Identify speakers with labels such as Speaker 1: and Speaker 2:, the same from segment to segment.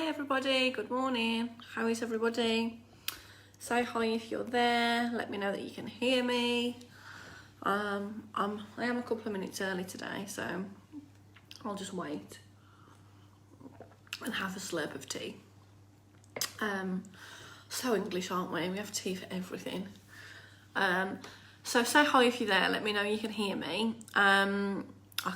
Speaker 1: everybody, good morning. How is everybody? Say hi if you're there. Let me know that you can hear me. I am a couple of minutes early today, so I'll just wait and have a slurp of tea. So English, aren't we? We have tea for everything. So say hi if you're there. Let me know you can hear me. I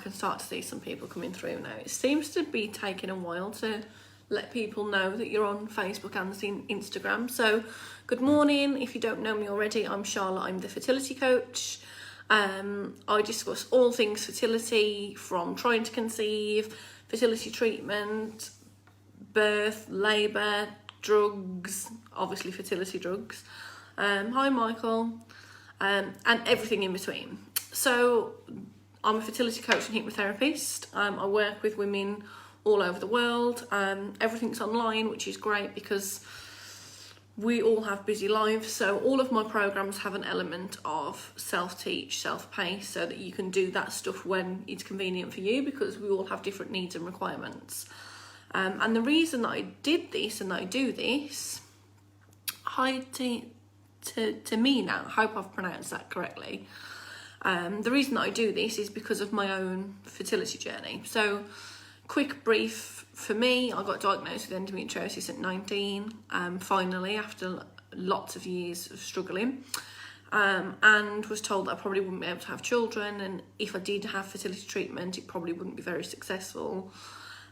Speaker 1: can start to see some people coming through now. It seems to be taking a while to let people know that you're on Facebook and Instagram. So good morning. If you don't know me already, I'm Charlotte. I'm the fertility coach. I discuss all things fertility, from trying to conceive, fertility treatment, birth, labour, drugs, obviously fertility drugs. Hi Michael, and everything in between. So I'm a fertility coach and hypnotherapist. I work with women all over the world. Everything's online, which is great because we all have busy lives. So all of my programs have an element of self-teach, self-pay, so that you can do that stuff when it's convenient for you, because we all have different needs and requirements. And the reason that I did this and that I do this, to me now, I hope I've pronounced that correctly. The reason that I do this is because of my own fertility journey. So, quick brief for me, I got diagnosed with endometriosis at 19, finally, after lots of years of struggling, and was told that I probably wouldn't be able to have children, and if I did have fertility treatment, it probably wouldn't be very successful.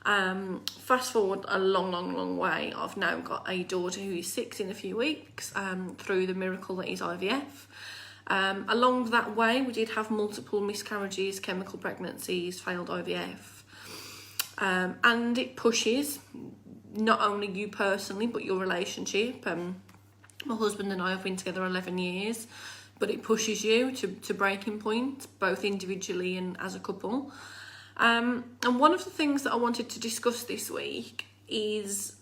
Speaker 1: Fast forward a long way, I've now got a daughter who is 6 in a few weeks, through the miracle that is IVF. Along that way, we did have multiple miscarriages, chemical pregnancies, failed IVF. And it pushes not only you personally, but your relationship. My husband and I have been together 11 years, but it pushes you to breaking point, both individually and as a couple. And one of the things that I wanted to discuss this week is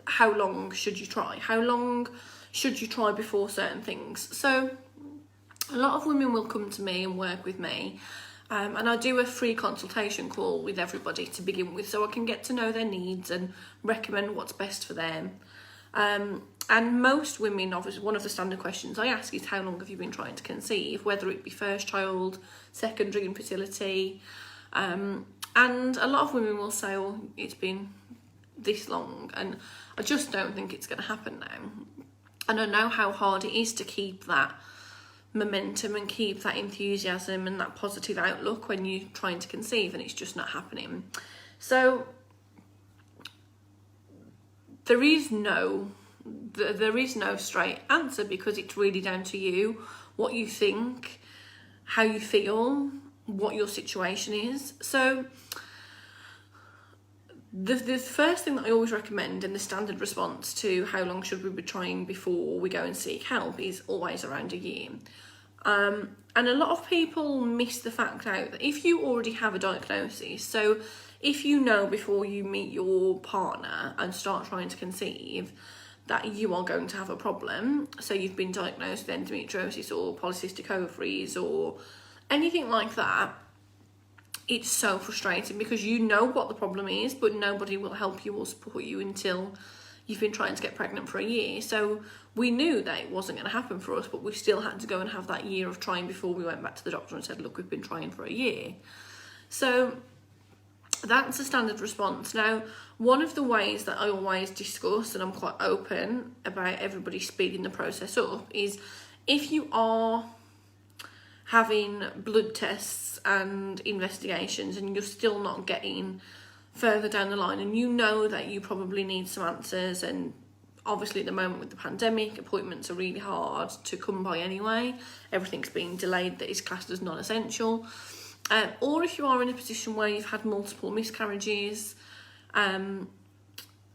Speaker 1: how long should you try? How long should you try before certain things? So a lot of women will come to me and work with me, and I do a free consultation call with everybody to begin with, so I can get to know their needs and recommend what's best for them. And most women, obviously, one of the standard questions I ask is, how long have you been trying to conceive, whether it be first child, secondary infertility. And a lot of women will say, oh, it's been this long, and I just don't think it's going to happen now. And I know how hard it is to keep that momentum and keep that enthusiasm and that positive outlook when you're trying to conceive and it's just not happening. So there is no straight answer, because it's really down to you, what you think, how you feel, what your situation is. So the first thing that I always recommend, and the standard response to how long should we be trying before we go and seek help, is always around a year. And a lot of people miss the fact out that if you already have a diagnosis, so if you know before you meet your partner and start trying to conceive that you are going to have a problem, so you've been diagnosed with endometriosis or polycystic ovaries or anything like that, it's so frustrating, because you know what the problem is, but nobody will help you or support you until you've been trying to get pregnant for a year. So we knew that it wasn't going to happen for us, but we still had to go and have that year of trying before we went back to the doctor and said, look, we've been trying for a year. So that's a standard response. Now, one of the ways that I always discuss, and I'm quite open about everybody speeding the process up, is if you are having blood tests and investigations and you're still not getting further down the line, and you know that you probably need some answers, and obviously at the moment with the pandemic, appointments are really hard to come by anyway, everything's being delayed that is classed as non-essential, or if you are in a position where you've had multiple miscarriages,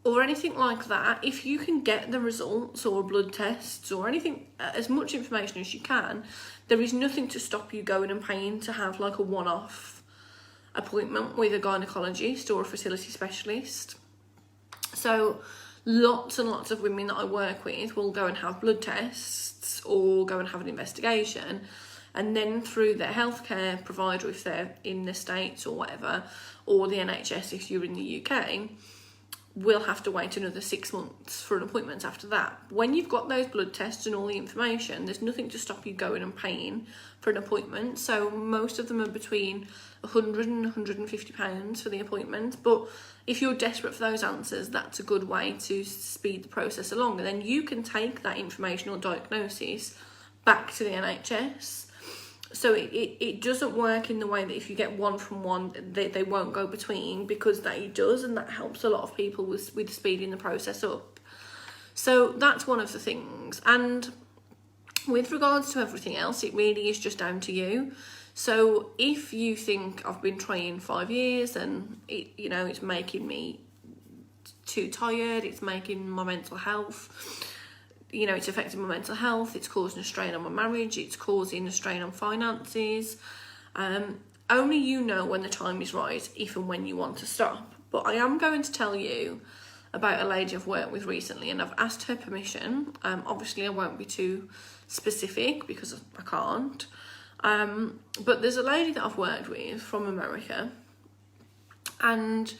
Speaker 1: or anything like that, if you can get the results or blood tests or anything, as much information as you can, there is nothing to stop you going and paying to have like a one-off appointment with a gynecologist or a fertility specialist. So lots and lots of women that I work with will go and have blood tests or go and have an investigation, and then through their healthcare provider, if they're in the States or whatever, or the NHS if you're in the UK, we'll have to wait another 6 months for an appointment after that. When you've got those blood tests and all the information, there's nothing to stop you going and paying for an appointment. So most of them are between £100 and £150 for the appointment. But if you're desperate for those answers, that's a good way to speed the process along. And then you can take that information or diagnosis back to the NHS. So it doesn't work in the way that if you get one from one, they won't go between, because that does, and that helps a lot of people with speeding the process up. So that's one of the things. And with regards to everything else, it really is just down to you. So if you think I've been trying 5 years and it's making me too tired, it's making my mental health, it's affecting my mental health, it's causing a strain on my marriage, it's causing a strain on finances. Only you know when the time is right, if and when you want to stop. But I am going to tell you about a lady I've worked with recently, and I've asked her permission. Obviously, I won't be too specific because I can't. But there's a lady that I've worked with from America, and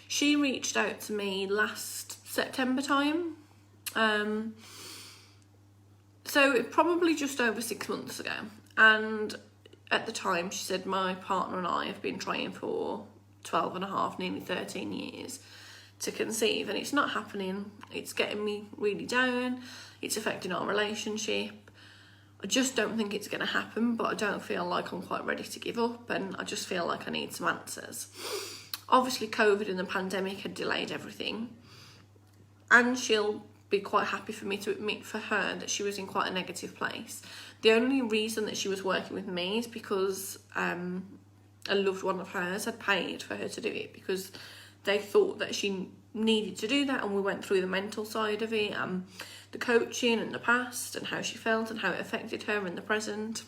Speaker 1: she reached out to me last September time. So probably just over 6 months ago. And at the time, she said, my partner and I have been trying for 12 and a half, nearly 13 years to conceive, and it's not happening. It's getting me really down. It's affecting our relationship. I just don't think it's going to happen, but I don't feel like I'm quite ready to give up, and I just feel like I need some answers. Obviously, COVID and the pandemic had delayed everything, and she'll be quite happy for me to admit for her that she was in quite a negative place. The only reason that she was working with me is because a loved one of hers had paid for her to do it, because they thought that she needed to do that, and we went through the mental side of it, the coaching and the past and how she felt and how it affected her in the present.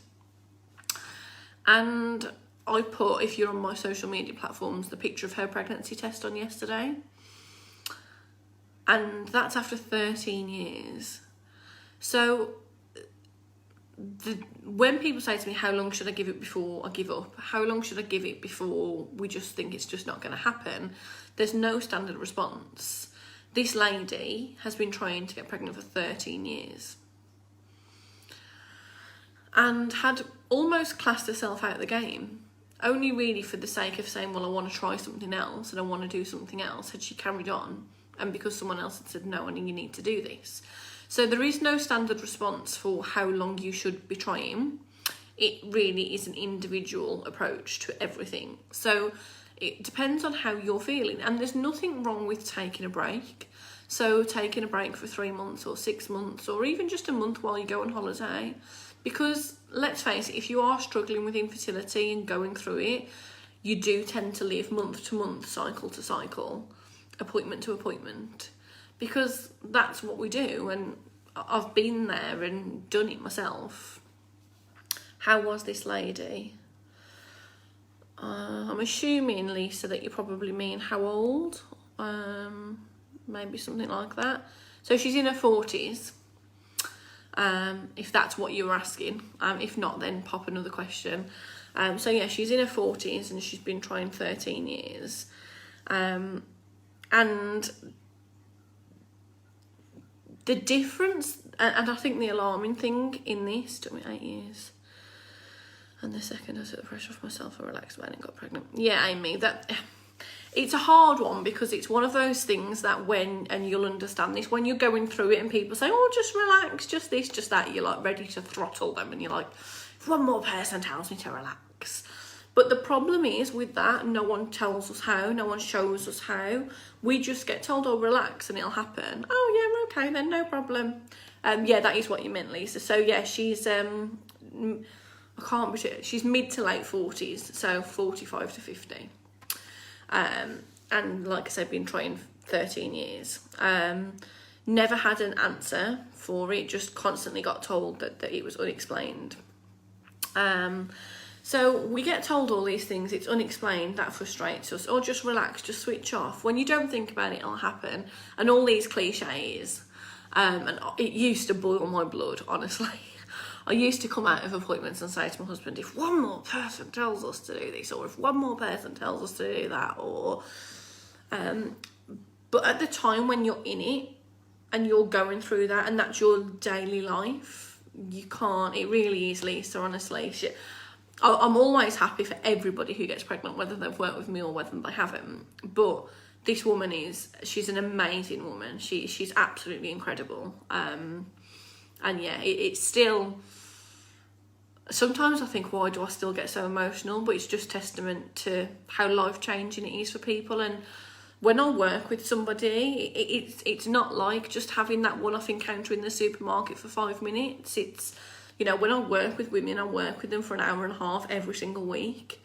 Speaker 1: And I put, if you're on my social media platforms, the picture of her pregnancy test on yesterday. And that's after 13 years. So when people say to me, how long should I give it before I give up? How long should I give it before we just think it's just not going to happen? There's no standard response. This lady has been trying to get pregnant for 13 years. And had almost classed herself out of the game. Only really for the sake of saying, well, I want to try something else and I want to do something else, had she carried on. And because someone else had said, no, and you need to do this. So there is no standard response for how long you should be trying. It really is an individual approach to everything. So it depends on how you're feeling. And there's nothing wrong with taking a break. So taking a break for 3 months or 6 months, or even just a month while you go on holiday. Because let's face it, if you are struggling with infertility and going through it, you do tend to live month to month, cycle to cycle, appointment to appointment, because that's what we do. And I've been there and done it myself. How was this lady? I'm assuming, Lisa, that you probably mean how old? Maybe something like that. So she's in her 40s, if that's what you were asking. If not, then pop another question. So yeah, she's in her 40s and she's been trying 13 years. And the difference, and I think the alarming thing in this, took me 8 years. And the second I took the pressure off myself, I relaxed when I got pregnant. Yeah, Amy, it's a hard one, because it's one of those things that and you'll understand this, when you're going through it and people say, oh, just relax, just this, just that, you're like ready to throttle them, and you're like, if one more person tells me to relax. But the problem is with that, no one tells us how, no one shows us how. We just get told, oh, relax and it'll happen. Oh, yeah, okay, then no problem. Yeah, that is what you meant, Lisa. So yeah, she's, she's mid to late 40s, so 45 to 50. And like I said, been trying 13 years. Never had an answer for it, just constantly got told that it was unexplained. So we get told all these things, it's unexplained, that frustrates us. Or just relax, just switch off. When you don't think about it, it'll happen. And all these cliches. And it used to boil my blood, honestly. I used to come out of appointments and say to my husband, if one more person tells us to do this, or if one more person tells us to do that, or... But at the time when you're in it and you're going through that and that's your daily life, you can't. It really is, Lisa, honestly. I'm always happy for everybody who gets pregnant, whether they've worked with me or whether they haven't. But this woman she's an amazing woman. She's absolutely incredible. And yeah, it's still, sometimes I think, why do I still get so emotional? But it's just testament to how life-changing it is for people. And when I work with somebody, it's not like just having that one-off encounter in the supermarket for 5 minutes. It's, you know, when I work with women, I work with them for an hour and a half every single week.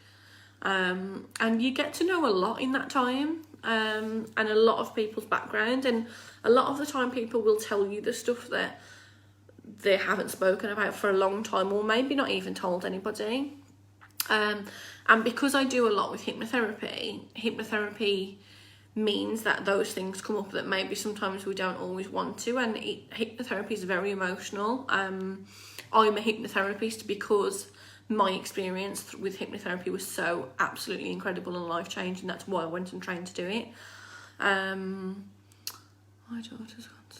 Speaker 1: And you get to know a lot in that time, and a lot of people's background. And a lot of the time people will tell you the stuff that they haven't spoken about for a long time, or maybe not even told anybody. And because I do a lot with hypnotherapy means that those things come up that maybe sometimes we don't always want to. And hypnotherapy is very emotional. I'm a hypnotherapist because my experience with hypnotherapy was so absolutely incredible and life-changing. That's why I went and trained to do it. My daughter's got...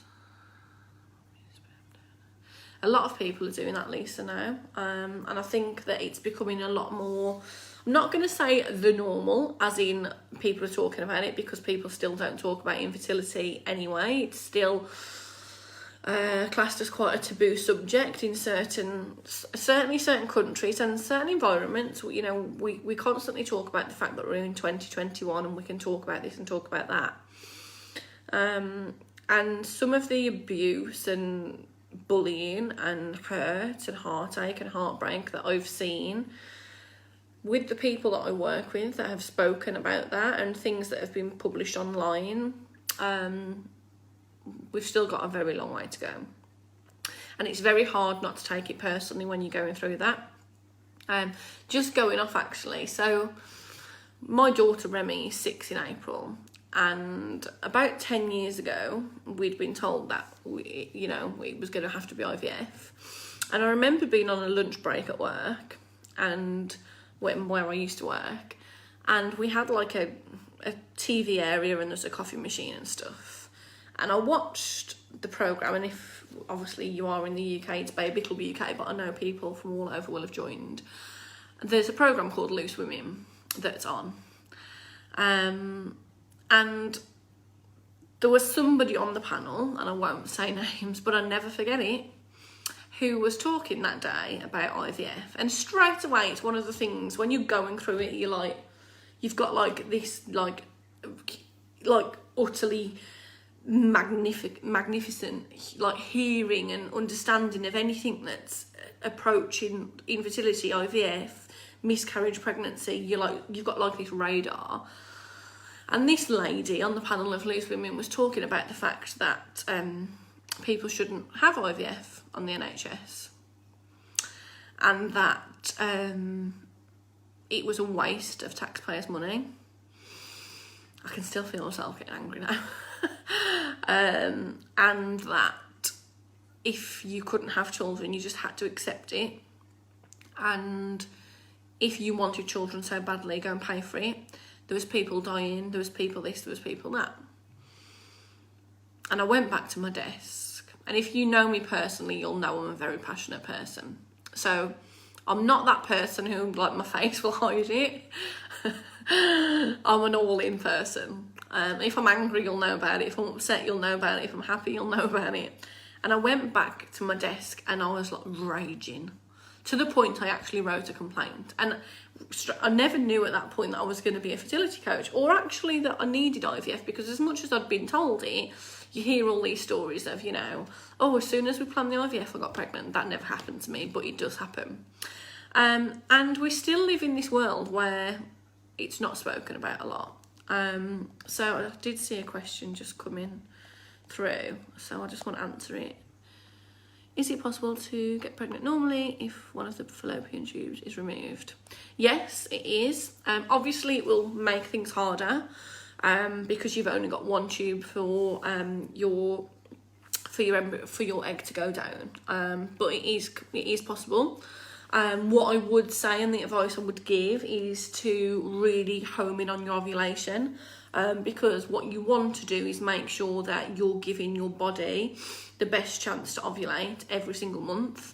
Speaker 1: A lot of people are doing that, Lisa, now. And I think that it's becoming a lot more... I'm not going to say the normal, as in people are talking about it, because people still don't talk about infertility anyway. It's still classed as quite a taboo subject in certainly certain countries and certain environments. You know, we constantly talk about the fact that we're in 2021 and we can talk about this and talk about that. And some of the abuse and bullying and hurt and heartache and heartbreak that I've seen with the people that I work with that have spoken about that, and things that have been published online, we've still got a very long way to go. And it's very hard not to take it personally when you're going through that. Just going off, actually, so my daughter Remy is 6 in April, and about 10 years ago we'd been told that it was going to have to be IVF. And I remember being on a lunch break at work, and where I used to work, and we had like a TV area and there's a coffee machine and stuff, and I watched the programme. And if obviously you are in the UK, it's Baby Club UK, but I know people from all over will have joined. There's a programme called Loose Women that's on, and there was somebody on the panel, and I won't say names, but I'll never forget it, who was talking that day about IVF. And straight away, it's one of the things, when you're going through it, you're like, you've got like this like utterly magnificent like hearing and understanding of anything that's approaching infertility, IVF, miscarriage, pregnancy. You've got like this radar. And this lady on the panel of Loose Women was talking about the fact that people shouldn't have IVF on the NHS, and that it was a waste of taxpayers' money. I can still feel myself getting angry now. And that if you couldn't have children, you just had to accept it. And if you wanted children so badly, go and pay for it. There was people dying, there was people this, there was people that. And I went back to my desk. And if you know me personally, you'll know I'm a very passionate person. So I'm not that person who, like, my face will hide it. I'm an all-in person. If I'm angry, you'll know about it. If I'm upset, you'll know about it. If I'm happy, you'll know about it. And I went back to my desk and I was like raging, to the point I actually wrote a complaint. And I never knew at that point that I was going to be a fertility coach, or actually that I needed IVF, because as much as I'd been told it, you hear all these stories of, oh, as soon as we planned the IVF, I got pregnant. That never happened to me, but it does happen. And we still live in this world where it's not spoken about a lot. So I did see a question just coming through, so I just want to answer it. Is it possible to get pregnant normally if one of the fallopian tubes is removed? Yes, it is. Obviously, it will make things harder because you've only got one tube for your egg to go down. But it is possible. What I would say and the advice I would give is to really home in on your ovulation, because what you want to do is make sure that you're giving your body the best chance to ovulate every single month.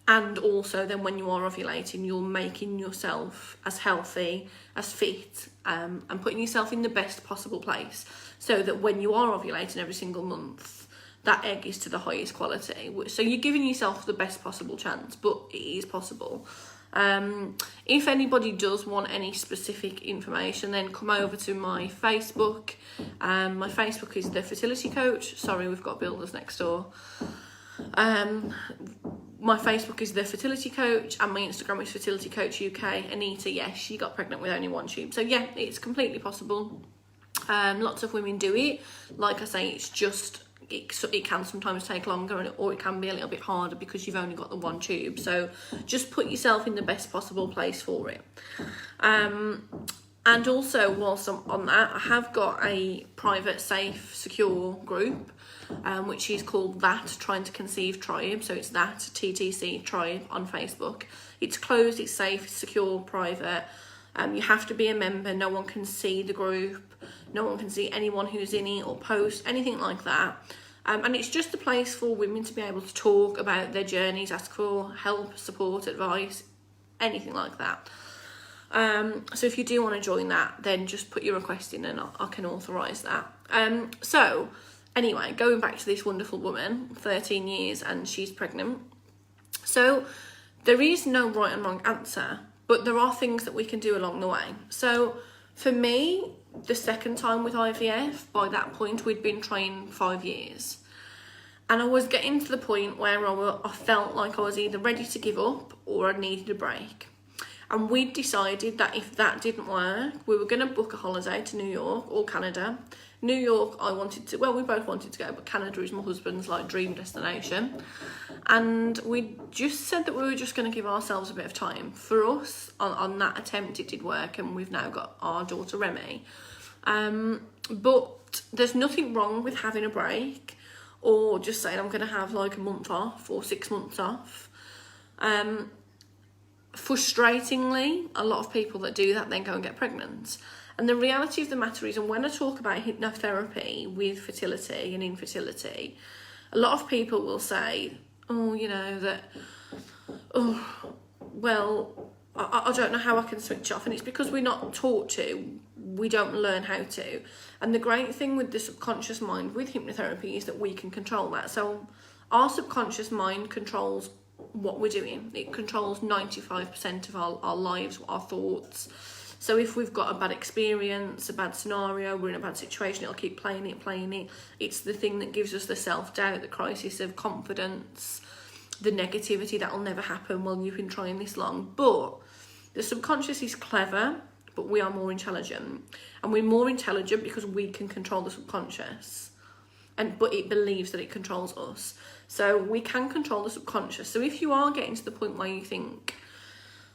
Speaker 1: And also then when you are ovulating, you're making yourself as healthy, as fit, and putting yourself in the best possible place so that when you are ovulating every single month, that egg is to the highest quality. So you're giving yourself the best possible chance, but it is possible. If anybody does want any specific information, then come over to my Facebook. My Facebook is The Fertility Coach. Sorry, we've got builders next door. My Facebook is The Fertility Coach, and my Instagram is Fertility Coach UK. Anita, yes, she got pregnant with only one tube. So yeah, it's completely possible. Lots of women do it. Like I say, it's just, it can sometimes take longer, or it can be a little bit harder because you've only got the one tube. So just put yourself in the best possible place for it. And also, whilst I'm on that, I have got a private, safe, secure group, which is called That Trying to Conceive Tribe. So it's That TTC Tribe on Facebook. It's closed, it's safe, it's secure, private. You have to be a member. No one can see the group. No one can see anyone who's in it or post, anything like that. And it's just a place for women to be able to talk about their journeys, ask for help, support, advice, anything like that. So if you do want to join that, then just put your request in and I can authorise that. So anyway, going back to this wonderful woman, 13 years and she's pregnant. So there is no right and wrong answer, but there are things that we can do along the way. So for me, the second time with IVF, by that point we'd been trying 5 years. And I was getting to the point where I felt like I was either ready to give up or I needed a break. And we decided that if that didn't work, we were going to book a holiday to New York or Canada. New York, I wanted to, well, we both wanted to go, but Canada is my husband's like dream destination. And we just said that we were just going to give ourselves a bit of time. For us, on that attempt, it did work, and we've now got our daughter Remy. But there's nothing wrong with having a break or just saying I'm going to have like a month off or 6 months off. Frustratingly, a lot of people that do that then go and get pregnant. And the reality of the matter is, and when I talk about hypnotherapy with fertility and infertility, a lot of people will say, oh, you know, that, oh, well, I don't know how I can switch off. And it's because we're not taught to, we don't learn how to. And the great thing with the subconscious mind with hypnotherapy is that we can control that. So our subconscious mind controls what we're doing. It controls 95% of our lives, our thoughts. So if we've got a bad experience, a bad scenario, we're in a bad situation, it'll keep playing it. It's the thing that gives us the self-doubt, the crisis of confidence, the negativity that'll never happen while you've been trying this long. But the subconscious is clever, but we are more intelligent. And we're more intelligent because we can control the subconscious. But it believes that it controls us. So we can control the subconscious. So if you are getting to the point where you think,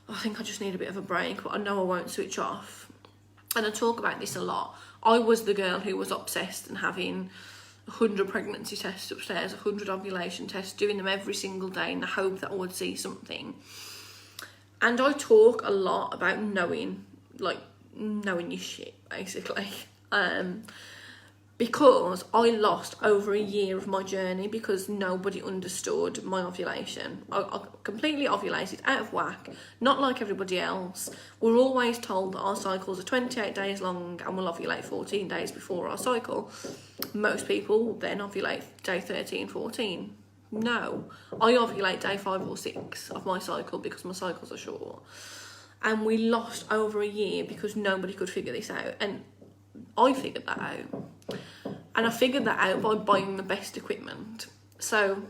Speaker 1: I think I just need a bit of a break, but I know I won't switch off. And I talk about this a lot. I was the girl who was obsessed and having 100 pregnancy tests upstairs, 100 ovulation tests, doing them every single day in the hope that I would see something. And I talk a lot about knowing your shit, basically. Because I lost over a year of my journey because nobody understood my ovulation. I completely ovulated out of whack, not like everybody else. We're always told that our cycles are 28 days long and we'll ovulate 14 days before our cycle. Most people then ovulate day 13, 14. No, I ovulate day 5 or 6 of my cycle because my cycles are short. And we lost over a year because nobody could figure this out. And I figured that out. And I figured that out by buying the best equipment. So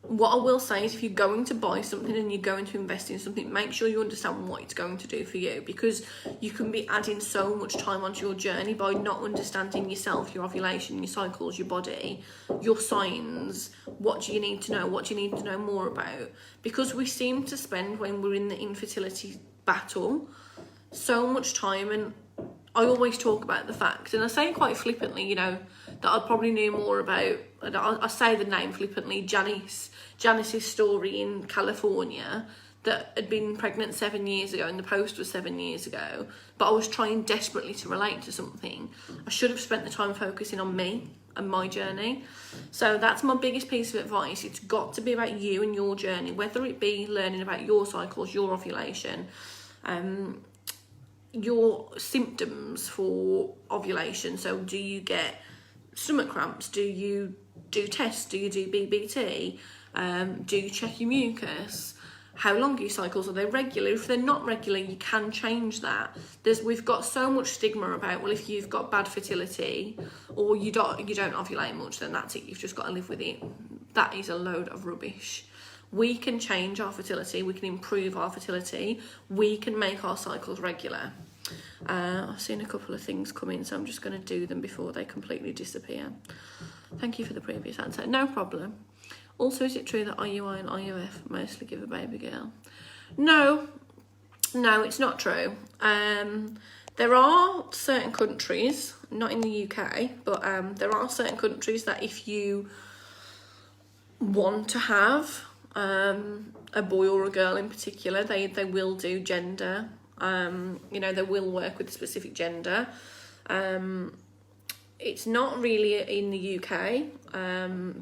Speaker 1: what I will say is, if you're going to buy something and you're going to invest in something, make sure you understand what it's going to do for you, because you can be adding so much time onto your journey by not understanding yourself, your ovulation, your cycles, your body, your signs. What do you need to know? What do you need to know more about? Because we seem to spend, when we're in the infertility battle, so much time. And I always talk about the fact, and I say quite flippantly, you know, that I probably knew more about I say the name flippantly, Janice's story in California, that had been pregnant 7 years ago and the post was 7 years ago, but I was trying desperately to relate to something. I should have spent the time focusing on me and my journey. So that's my biggest piece of advice. It's got to be about you and your journey, whether it be learning about your cycles, your ovulation, your symptoms for ovulation. So do you get stomach cramps? Do you do tests? Do you do BBT? Do you check your mucus? How long are your cycles? Are they regular? If they're not regular, you can change that. We've got so much stigma about, well, if you've got bad fertility or you don't ovulate much, then that's it. You've just got to live with it. That is a load of rubbish. We can change our fertility. We can improve our fertility. We can make our cycles regular. I've seen a couple of things come in, so I'm just going to do them before they completely disappear. Thank you for the previous answer. No problem. Also, is it true that IUI and IUF mostly give a baby girl? No, it's not true. There are certain countries, not in the UK, but there are certain countries that if you want to have a boy or a girl in particular, they will do gender. They will work with a specific gender. It's not really in the UK,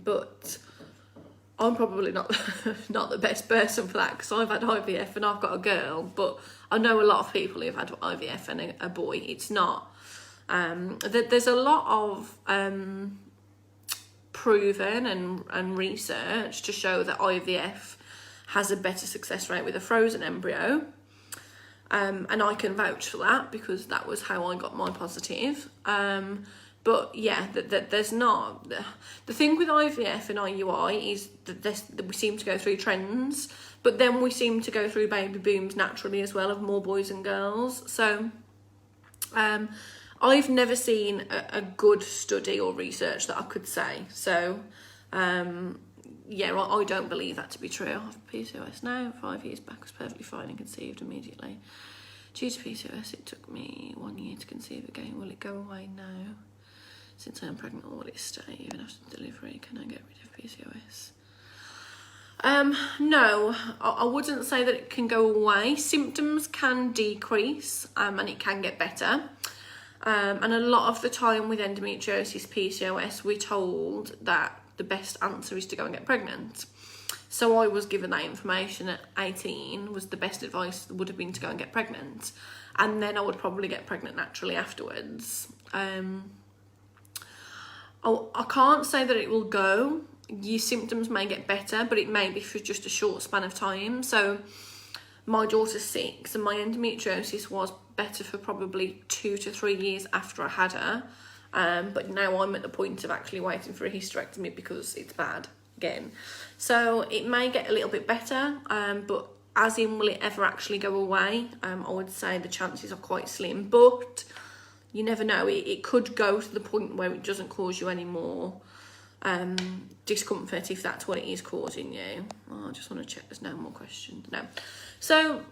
Speaker 1: but I'm probably not the best person for that, because I've had IVF and I've got a girl, but I know a lot of people who've had IVF and a boy. It's not. There's a lot of proven and research to show that IVF has a better success rate with a frozen embryo. And I can vouch for that because that was how I got my positive. But yeah, there's not. The thing with IVF and IUI is that we seem to go through trends, but then we seem to go through baby booms naturally as well, of more boys and girls. So I've never seen a good study or research that I could say. So yeah, I don't believe that to be true. I have PCOS now. 5 years back was perfectly fine and conceived immediately. Due to PCOS, it took me 1 year to conceive again. Will it go away now? Since I'm pregnant, or will it stay even after delivery? Can I get rid of PCOS? No, I wouldn't say that it can go away. Symptoms can decrease and it can get better. And a lot of the time with endometriosis, PCOS, we're told that the best answer is to go and get pregnant. So I was given that information at 18, was the best advice would have been to go and get pregnant. And then I would probably get pregnant naturally afterwards. I can't say that it will go. Your symptoms may get better, but it may be for just a short span of time. So my daughter's 6 and my endometriosis was better for probably 2 to 3 years after I had her. But now I'm at the point of actually waiting for a hysterectomy because it's bad again. So it may get a little bit better, but as in will it ever actually go away? I would say the chances are quite slim, but you never know. It could go to the point where it doesn't cause you any more discomfort if that's what it is causing you. Oh, I just want to check there's no more questions. No. So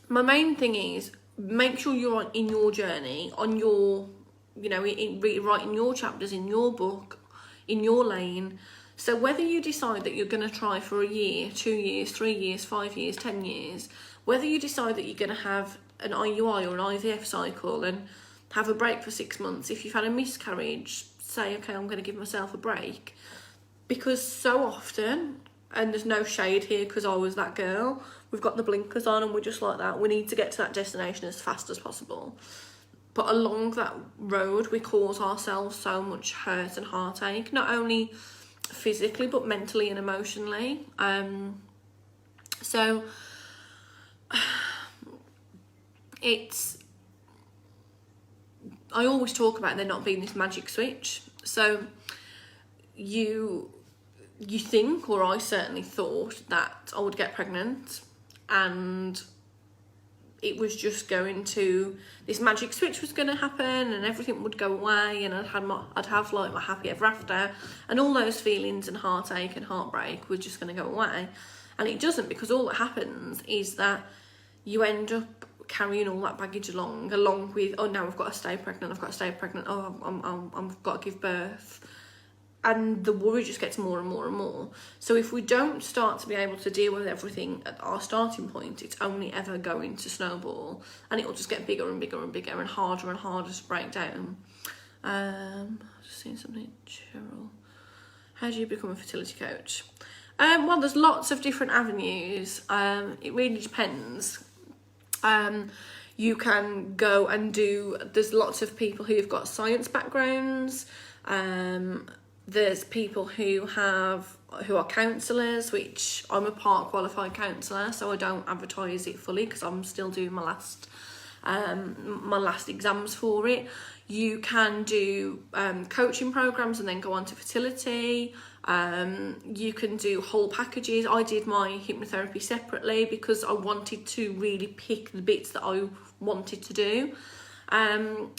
Speaker 1: my main thing is make sure you're in your journey, on your, writing your chapters in your book, in your lane. So whether you decide that you're going to try for a year, 2 years, 3 years, 5 years, 10 years, whether you decide that you're going to have an IUI or an IVF cycle and have a break for 6 months, if you've had a miscarriage, say, okay, I'm going to give myself a break. Because so often, and there's no shade here because I was that girl, we've got the blinkers on and we're just like that. We need to get to that destination as fast as possible. But along that road, we cause ourselves so much hurt and heartache, not only physically, but mentally and emotionally. So I always talk about there not being this magic switch. So you think, or I certainly thought, that I would get pregnant and it was just going to, this magic switch was going to happen and everything would go away and I'd have like my happy ever after, and all those feelings and heartache and heartbreak were just going to go away. And it doesn't, because all that happens is that you end up carrying all that baggage along with, oh, now I've got to stay pregnant, oh, I've got to give birth. and the worry just gets more and more and more. So if we don't start to be able to deal with everything at our starting point, it's only ever going to snowball, and it will just get bigger and bigger and bigger and harder to break down. Just seeing something, Cheryl. How do you become a fertility coach? Well, there's lots of different avenues. It really depends. You can go and there's lots of people who've got science backgrounds. There's people who are counsellors, which I'm a part qualified counsellor, so I don't advertise it fully because I'm still doing my last exams for it. You can do coaching programs and then go on to fertility. You can do whole packages. I did my hypnotherapy separately because I wanted to really pick the bits that I wanted to do.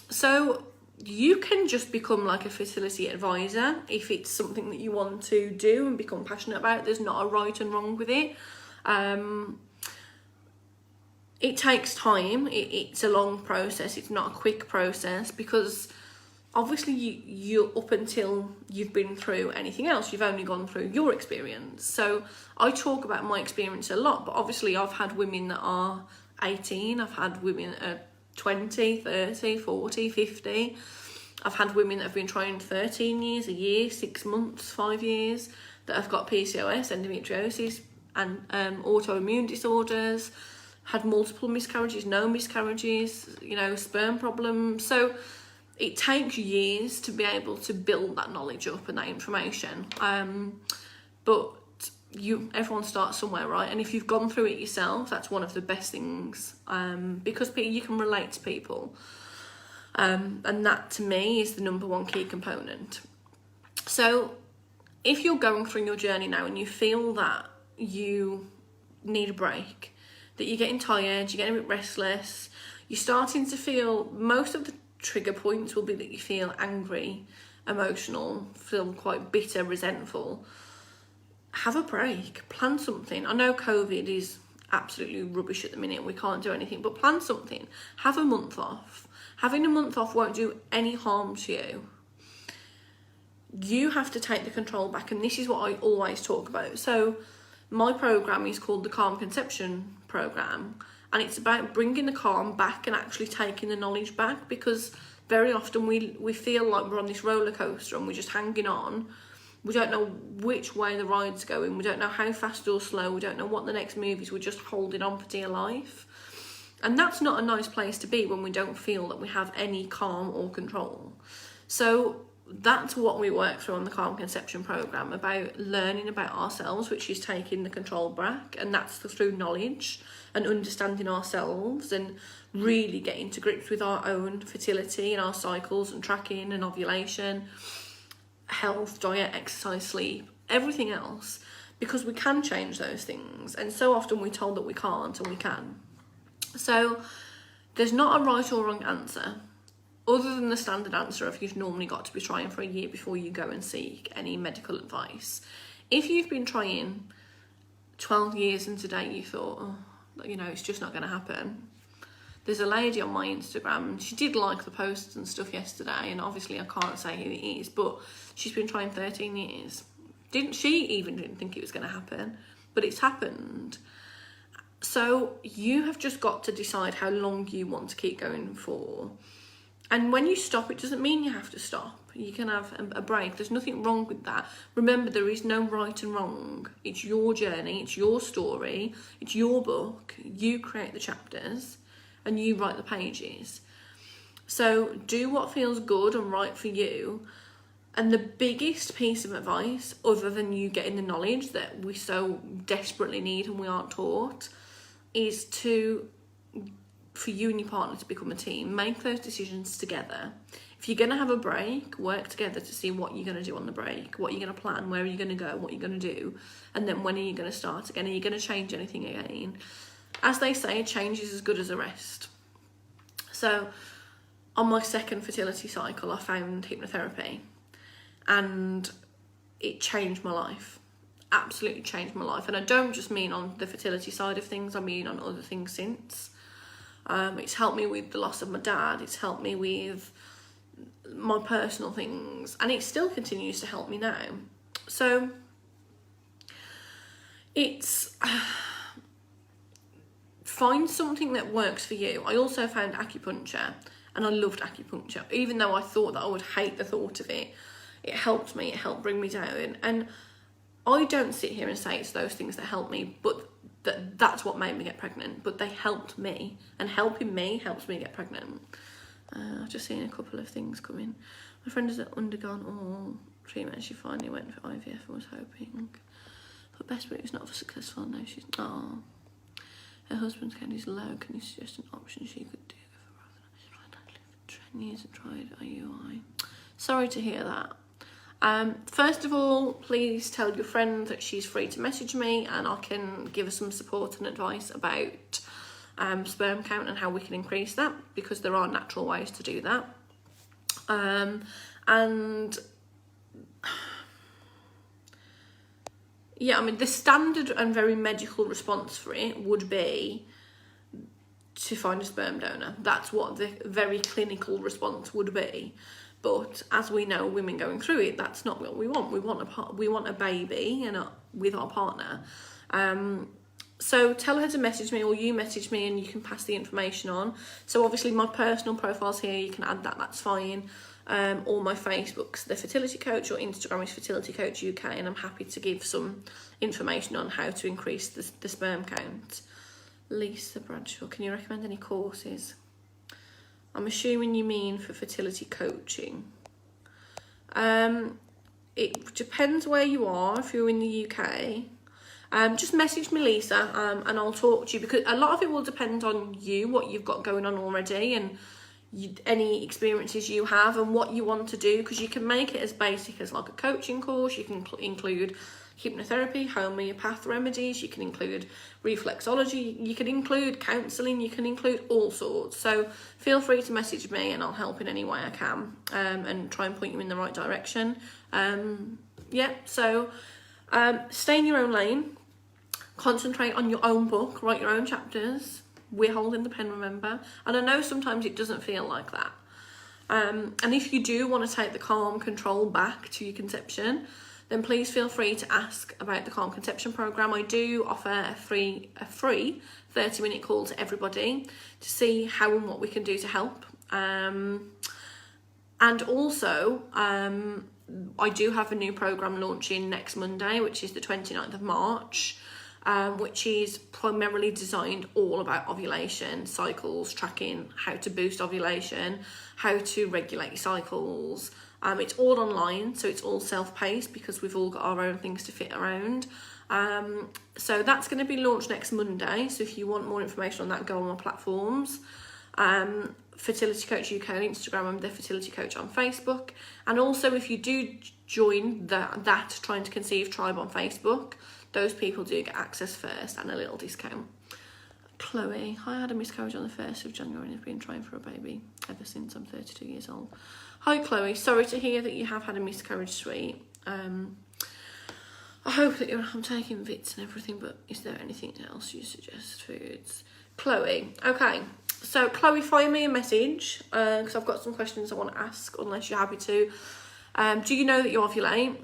Speaker 1: So you can just become like a fertility advisor if it's something that you want to do and become passionate about. There's not a right and wrong with it. It takes time. It's a long process. It's not a quick process because obviously you up until you've been through anything else, you've only gone through your experience. So I talk about my experience a lot, but obviously I've had women that are 18, I've had women at 20, 30, 40, 50. I've had women that have been trying 13 years, a year, 6 months, 5 years, that have got PCOS, endometriosis, and autoimmune disorders, had multiple miscarriages, no miscarriages, sperm problems. So it takes years to be able to build that knowledge up and that information. But everyone starts somewhere, right? And if you've gone through it yourself, that's one of the best things, because you can relate to people. And that to me is the number one key component. So if you're going through your journey now and you feel that you need a break, that you're getting tired, you're getting a bit restless, you're starting to feel, most of the trigger points will be that you feel angry, emotional, feel quite bitter, resentful. Have a break, plan something. I know COVID is absolutely rubbish at the minute, we can't do anything, but plan something. Have a month off. Having a month off won't do any harm to you. You have to take the control back, and this is what I always talk about. So my program is called the Calm Conception Program, and it's about bringing the calm back and actually taking the knowledge back, because very often we feel like we're on this roller coaster and we're just hanging on. We don't know which way the ride's going. We don't know how fast or slow. We don't know what the next move is. We're just holding on for dear life. And that's not a nice place to be when we don't feel that we have any calm or control. So that's what we work through on the Calm Conception Program, about learning about ourselves, which is taking the control back, and that's through knowledge and understanding ourselves and really getting to grips with our own fertility and our cycles and tracking and ovulation, health, diet, exercise, sleep, everything else, because we can change those things, and so often we're told that we can't, and we can. So there's not a right or wrong answer, other than the standard answer of you've normally got to be trying for a year before you go and seek any medical advice. If you've been trying 12 years and today you thought, it's just not going to happen. There's a lady on my Instagram, she did like the posts and stuff yesterday, and obviously I can't say who it is, but she's been trying 13 years. She even didn't think it was going to happen, but it's happened. So you have just got to decide how long you want to keep going for. And when you stop, it doesn't mean you have to stop. You can have a break. There's nothing wrong with that. Remember, there is no right and wrong. It's your journey, it's your story, it's your book. You create the chapters and you write the pages. So do what feels good and right for you. And the biggest piece of advice, other than you getting the knowledge that we so desperately need and we aren't taught, is for you and your partner to become a team. Make those decisions together. If you're going to have a break, work together to see what you're going to do on the break, what you're going to plan, where are you going to go, what you're going to do, and then when are you going to start again? Are you going to change anything again? As they say, change is as good as a rest. So on my second fertility cycle, I found hypnotherapy, and it changed my life. Absolutely changed my life. And I don't just mean on the fertility side of things, I mean on other things since. It's helped me with the loss of my dad. It's helped me with my personal things, and it still continues to help me now. So it's find something that works for you. I also found acupuncture, and I loved acupuncture, even though I thought that I would hate the thought of it. It helped me, it helped bring me down, and I don't sit here and say it's those things that help me, but that's what made me get pregnant, but they helped me, and helping me helps me get pregnant. I've just seen a couple of things come in. My friend has undergone all treatment. She finally went for IVF and was hoping for best, but it was not successful. No, she's not. Her husband's count is low. Can you suggest an option she could do for 10 years and tried IUI? Sorry to hear that. First of all, please tell your friend that she's free to message me, and I can give her some support and advice about sperm count and how we can increase that, because there are natural ways to do that. And yeah, I mean, the standard and very medical response for it would be to find a sperm donor. That's what the very clinical response would be. But as we know, women going through it, that's not what we want. We want a baby, with our partner. So tell her to message me, or you message me, and you can pass the information on. So obviously my personal profile's here, you can add that, that's fine. Or my Facebook's The Fertility Coach, or Instagram is Fertility Coach UK, and I'm happy to give some information on how to increase the sperm count. Lisa Bradshaw, can you recommend any courses? I'm assuming you mean for fertility coaching. It depends where you are. If you're in the UK, just message me, Lisa, and I'll talk to you, because a lot of it will depend on you, what you've got going on already, and any experiences you have and what you want to do, because you can make it as basic as like a coaching course. You can include hypnotherapy, homeopath remedies, you can include reflexology, you can include counselling, you can include all sorts. So feel free to message me, and I'll help in any way I can, and try and point you in the right direction. So stay in your own lane, concentrate on your own book, write your own chapters. We're holding the pen, remember, and I know sometimes it doesn't feel like that. And if you do want to take the calm control back to your conception, then please feel free to ask about the Calm Conception Programme. I do offer a free 30-minute call to everybody to see how and what we can do to help. And also, I do have a new programme launching next Monday, which is the 29th of March, which is primarily designed all about ovulation, cycles, tracking, how to boost ovulation, how to regulate your cycles. It's all online, so it's all self-paced, because we've all got our own things to fit around. So that's going to be launched next Monday. So if you want more information on that, go on my platforms. Fertility Coach UK on Instagram, and The Fertility Coach on Facebook. And also, if you do join that Trying to Conceive tribe on Facebook, those people do get access first and a little discount. Chloe, I had a miscarriage on the 1st of January and have been trying for a baby ever since. I'm 32 years old. Hi Chloe, sorry to hear that you have had a miscarriage, sweet. I hope that I'm taking vits and everything, but is there anything else you suggest? Foods? Chloe, okay. So Chloe, fire me a message, because I've got some questions I want to ask, unless you're happy to. Do you know that you ovulate?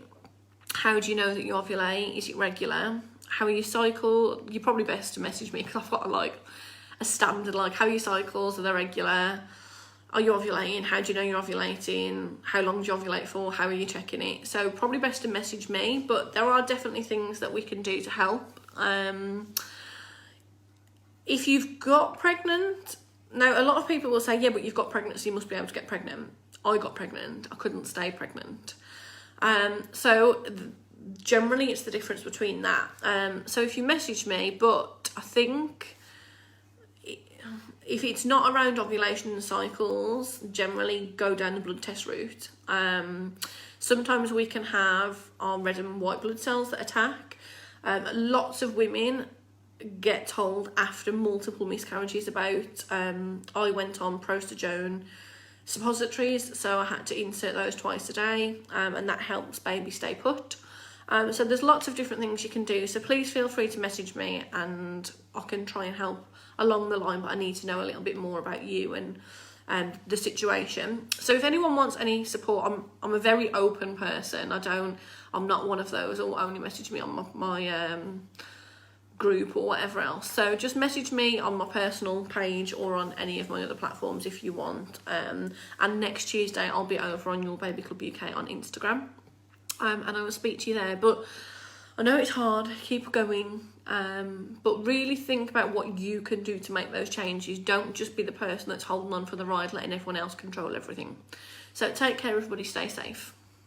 Speaker 1: How do you know that you ovulate? Is it regular? How are your cycle? You're probably best to message me, because I've got a standard, how are your cycles? Are they regular? Are you ovulating? How do you know you're ovulating? How long do you ovulate for? How are you checking it? So probably best to message me, but there are definitely things that we can do to help. If you've got pregnant, now a lot of people will say, yeah, but you've got pregnancy, you must be able to get pregnant. I got pregnant, I couldn't stay pregnant. So generally it's the difference between that. So if you message me, but I think if it's not around ovulation and cycles, generally go down the blood test route. Sometimes we can have our red and white blood cells that attack. Lots of women get told after multiple miscarriages about, I went on progesterone suppositories, so I had to insert those twice a day, and that helps baby stay put. So there's lots of different things you can do, so please feel free to message me and I can try and help along the line, but I need to know a little bit more about you and the situation. So if anyone wants any support, I'm a very open person. I'm not one of those who only message me on my group or whatever else. So just message me on my personal page or on any of my other platforms if you want. And next Tuesday I'll be over on Your Baby Club UK on Instagram, and I will speak to you there. But I know it's hard, keep going, but really think about what you can do to make those changes. Don't just be the person that's holding on for the ride, letting everyone else control everything. So take care, everybody, stay safe.